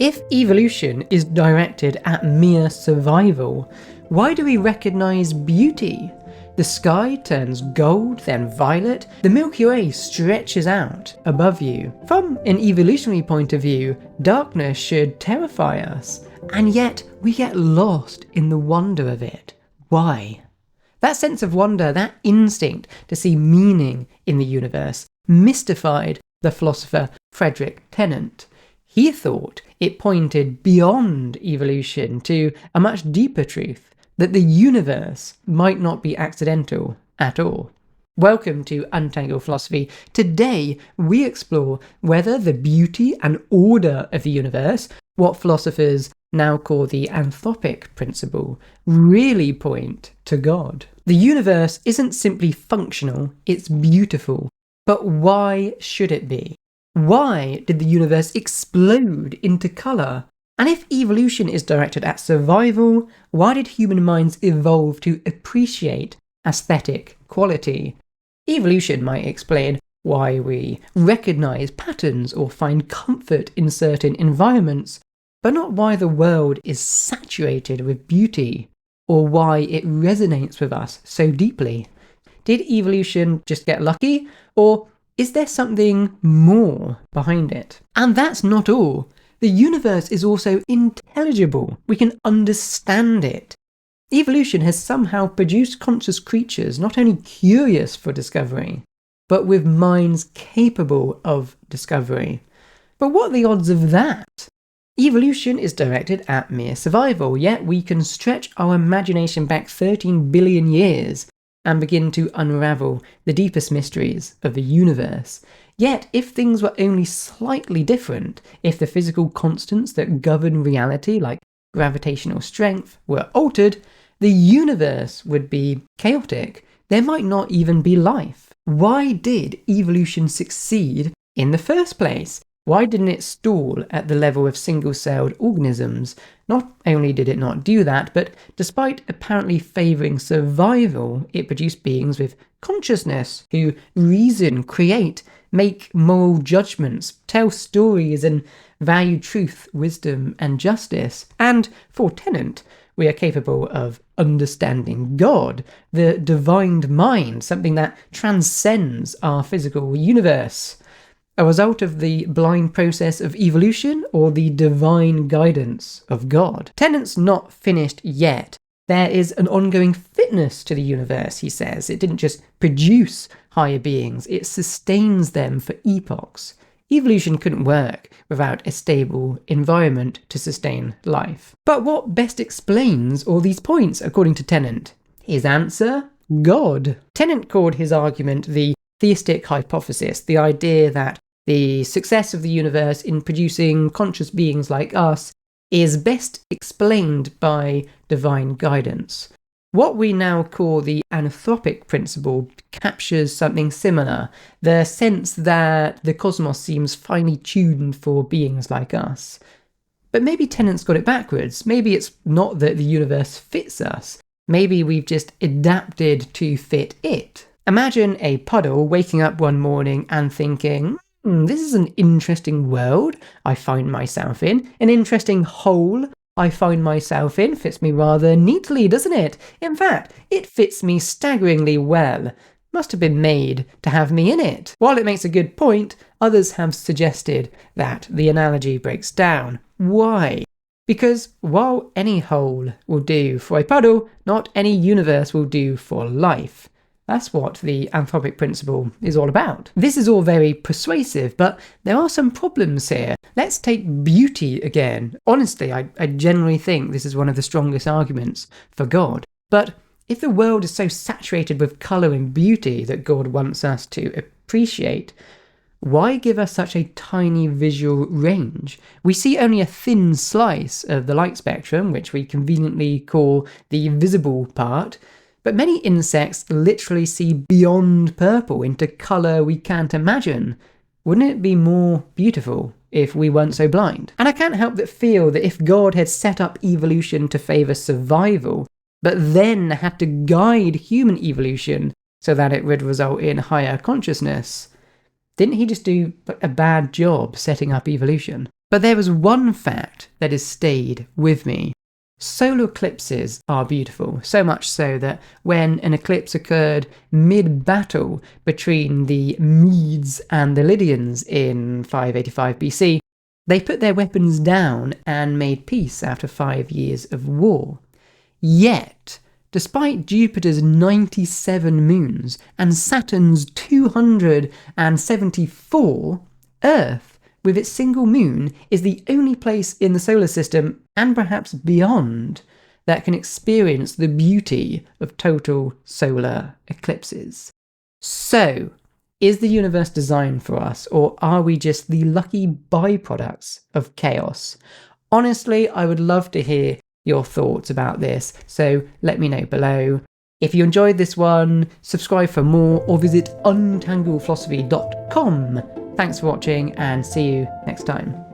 If evolution is directed at mere survival, why do we recognise beauty? The sky turns gold, then violet, the Milky Way stretches out above you. From an evolutionary point of view, darkness should terrify us, and yet we get lost in the wonder of it. Why? That sense of wonder, that instinct to see meaning in the universe, mystified the philosopher Frederick Tennant. He thought it pointed beyond evolution to a much deeper truth, that the universe might not be accidental at all. Welcome to Untangled Philosophy. Today we explore whether the beauty and order of the universe, what philosophers now call the Anthropic principle, really point to God. The universe isn't simply functional, it's beautiful. But why should it be? Why did the universe explode into colour? And if evolution is directed at survival, why did human minds evolve to appreciate aesthetic quality? Evolution might explain why we recognise patterns or find comfort in certain environments, but not why the world is saturated with beauty, or why it resonates with us so deeply. Did evolution just get lucky, or is there something more behind it? And that's not all. The universe is also intelligible. We can understand it. Evolution has somehow produced conscious creatures not only curious for discovery, but with minds capable of discovery. But what are the odds of that? Evolution is directed at mere survival, yet we can stretch our imagination back 13 billion years and begin to unravel the deepest mysteries of the universe. Yet, if things were only slightly different, if the physical constants that govern reality, like gravitational strength, were altered, the universe would be chaotic. There might not even be life. Why did evolution succeed in the first place? Why didn't it stall at the level of single-celled organisms? Not only did it not do that, but despite apparently favouring survival, it produced beings with consciousness who reason, create, make moral judgments, tell stories, and value truth, wisdom, and justice. And for Tennant, we are capable of understanding God, the divine mind, something that transcends our physical universe. A result of the blind process of evolution or the divine guidance of God? Tennant's not finished yet. There is an ongoing fitness to the universe, he says. It didn't just produce higher beings, it sustains them for epochs. Evolution couldn't work without a stable environment to sustain life. But what best explains all these points, according to Tennant? His answer? God. Tennant called his argument the Theistic hypothesis, the idea that the success of the universe in producing conscious beings like us is best explained by divine guidance. What we now call the Anthropic principle captures something similar, the sense that the cosmos seems finely tuned for beings like us. But maybe Tennant's got it backwards. Maybe it's not that the universe fits us. Maybe we've just adapted to fit it. Imagine a puddle waking up one morning and thinking, this is an interesting world I find myself in, an interesting hole I find myself in, fits me rather neatly, doesn't it? In fact, it fits me staggeringly well. Must have been made to have me in it. While it makes a good point, others have suggested that the analogy breaks down. Why? Because while any hole will do for a puddle, not any universe will do for life. That's what the Anthropic principle is all about. This is all very persuasive, but there are some problems here. Let's take beauty again. Honestly, I generally think this is one of the strongest arguments for God. But if the world is so saturated with colour and beauty that God wants us to appreciate, why give us such a tiny visual range? We see only a thin slice of the light spectrum, which we conveniently call the visible part. But many insects literally see beyond purple into colour we can't imagine. Wouldn't it be more beautiful if we weren't so blind? And I can't help but feel that if God had set up evolution to favour survival, but then had to guide human evolution so that it would result in higher consciousness, didn't he just do a bad job setting up evolution? But there was one fact that has stayed with me. Solar eclipses are beautiful, so much so that when an eclipse occurred mid-battle between the Medes and the Lydians in 585 BC, they put their weapons down and made peace after 5 years of war. Yet, despite Jupiter's 97 moons and Saturn's 274, Earth, with its single moon, is the only place in the solar system, and perhaps beyond, that can experience the beauty of total solar eclipses. So, is the universe designed for us, or are we just the lucky byproducts of chaos? Honestly, I would love to hear your thoughts about this, so let me know below. If you enjoyed this one, subscribe for more or visit untangledphilosophy.com. Thanks for watching and see you next time.